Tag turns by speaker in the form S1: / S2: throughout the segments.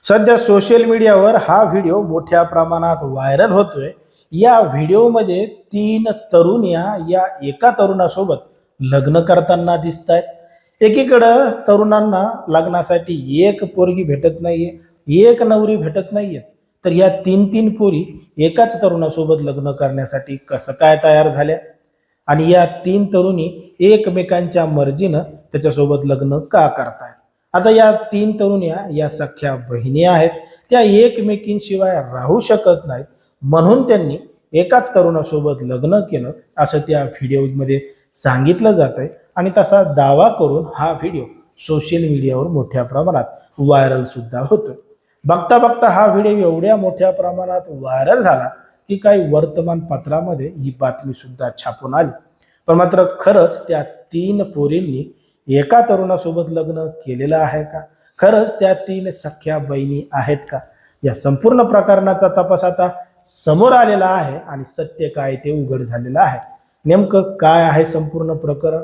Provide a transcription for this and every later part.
S1: सध्या सोशल मीडियावर हा व्हिडिओ मोठ्या प्रमाणात व्हायरल होतोय। या व्हिडिओमध्ये 3 तरुणिया या एका तरुणासोबत लग्न करताना दिसतायत। एकीकडे तरुणांना लग्नासाठी एक पोरगी भेटत नाहीये, एक नवरी भेटत नाहीये, तर या 3 पोरी एकाच तरुणासोबत लग्न करण्यासाठी कसं काय तयार झाल्या आणि या 3 तरुणी एकमेकांच्या मर्जीनं त्याच्यासोबत लग्न का करतायत। आता या 3 तरुण्या या सख्या बहिणी आहेत, त्या एकमेकींशिवाय राहू शकत नाहीत, म्हणून त्यांनी एकाच तरुणासोबत लग्न केलं असं त्या व्हिडिओमध्ये सांगितलं जातंय आणि तसा दावा करून हा व्हिडिओ सोशल मीडियावर मोठ्या प्रमाणात व्हायरल सुद्धा होतोय। बघता बघता हा व्हिडिओ एवढ्या मोठ्या प्रमाणात व्हायरल झाला की काही वर्तमानपत्रामध्ये ही बातमी सुद्धा छापून आली। पण मात्र खरंच त्या 3 पोरींनी एका तरुणासोबत लग्न केलेलं आहे का? खरंच त्या 3 सख्या बहिणी आहेत का? या संपूर्ण प्रकरणाचा तपास आता समोर आलेला आहे आणि सत्य काय ते उघड झालेलं आहे। नेमकं काय आहे संपूर्ण प्रकरण,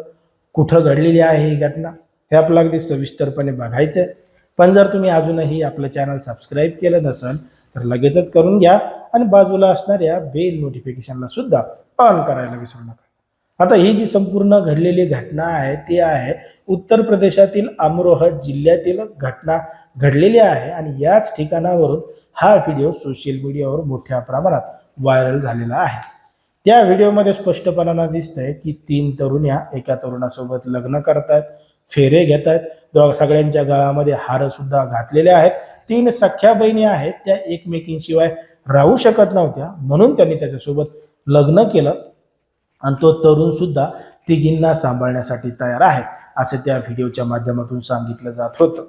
S1: कुठं घडलेली आहे ही घटना, हे आपल्याला अगदी सविस्तरपणे बघायचं आहे। पण जर तुम्ही अजूनही आपलं चॅनल सबस्क्राईब केलं नसेल तर लगेचच करून घ्या आणि बाजूला असणाऱ्या बेल नोटिफिकेशनला सुद्धा ऑन करायला विसरू नका। आता ही जी संपूर्ण घडलेली घटना आहे ती आहे उत्तर प्रदेशातील अमरोहा जिल्ह्यातील घटना घडलेली आहे आणि याच ठिकाणावरून हा व्हिडिओ सोशल मीडियावर मोठ्या प्रमाणात व्हायरल झालेला आहे। त्या व्हिडिओमध्ये स्पष्टपणाने दिसतंय की 3 तरुण्या एका तरुणासोबत लग्न करतायत, फेरे घेतायत, सगळ्यांच्या गळ्यामध्ये हार सुद्धा घातलेले आहेत। 3 सख्या बहिणी आहेत, त्या एकमेकींशिवाय राहू शकत नव्हत्या, म्हणून त्यांनी त्याच्यासोबत लग्न केलं आणि तो तरुण सुद्धा तिघींना सांभाळण्यासाठी तयार आहे असं त्या व्हिडिओच्या माध्यमातून सांगितलं जात होतं।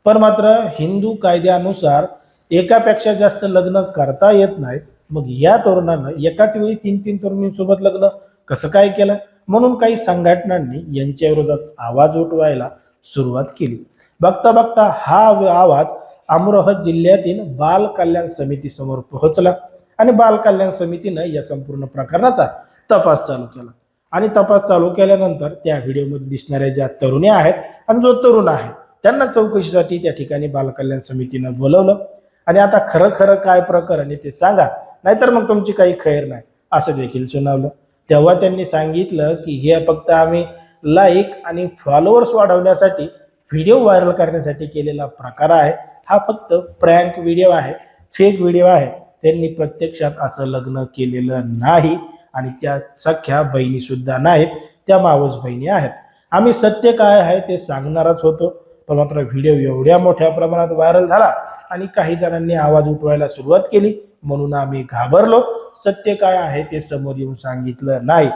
S1: पण मात्र हिंदू कायद्यानुसार एकापेक्षा जास्त लग्न करता येत नाहीत, मग या तरुणानं एकाच वेळी 3 तरुणींसोबत लग्न कसं काय केलं, म्हणून काही संघटनांनी यांच्या विरोधात आवाज उठवायला सुरुवात केली। बघता बघता हा आवाज अमरोहा जिल्ह्यातील बाल कल्याण समितीसमोर पोहोचला आणि बाल कल्याण समितीनं या संपूर्ण प्रकरणाचा तपास चालू केला आणि तपास चालू केल्यानंतर त्या व्हिडिओमध्ये दिसणाऱ्या ज्या तरुणी आहेत आणि जो तरुण आहे त्यांना चौकशीसाठी त्या ठिकाणी बाल कल्याण समितीनं बोलवलं आणि आता खरं खरं काय प्रकरण आहे ते सांगा, नाहीतर मग तुमची काही खैर नाही असं देखील सुनावलं। तेव्हा त्यांनी सांगितलं की हे फक्त आम्ही लाईक आणि फॉलोअर्स वाढवण्यासाठी, व्हिडिओ व्हायरल करण्यासाठी केलेला प्रकार आहे, हा फक्त प्रँक व्हिडिओ आहे, फेक व्हिडिओ आहे, त्यांनी प्रत्यक्षात असं लग्न केलेलं नाही आणि त्या सख्या बहिणी सुद्धा नाहीत, त्या मावस बहिणी आहेत। आम्ही सत्य काय आहे ते सांगणारच होतो, पण मात्र व्हिडिओ एवढ्या मोठ्या प्रमाणात व्हायरल झाला आणि काही जणांनी आवाज उठवायला सुरुवात केली, म्हणून आम्ही घाबरलो, सत्य काय आहे ते समोर येऊन सांगितलं नाही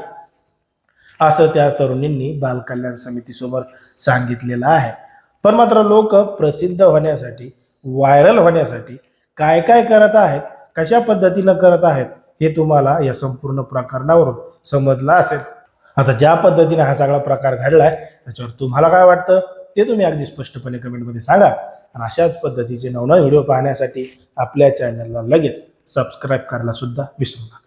S1: असं त्या तरुणींनी बाल कल्याण समितीसमोर सांगितलेलं आहे। पण मात्र लोक प्रसिद्ध होण्यासाठी, व्हायरल होण्यासाठी काय काय करत आहेत, कशा पद्धतीनं करत आहेत हे तुम्हाला या संपूर्ण प्रकरणावरून समजलं असेल। आता ज्या पद्धतीने हा सगळा प्रकार घडलाय त्याच्यावर तुम्हाला काय वाटतं ते तुम्ही अगदी स्पष्टपणे कमेंटमध्ये सांगा आणि अशाच पद्धतीचे नवनवीन व्हिडिओ पाहण्यासाठी आपल्या चॅनलला लगेच सबस्क्राईब करायला सुद्धा विसरू नका।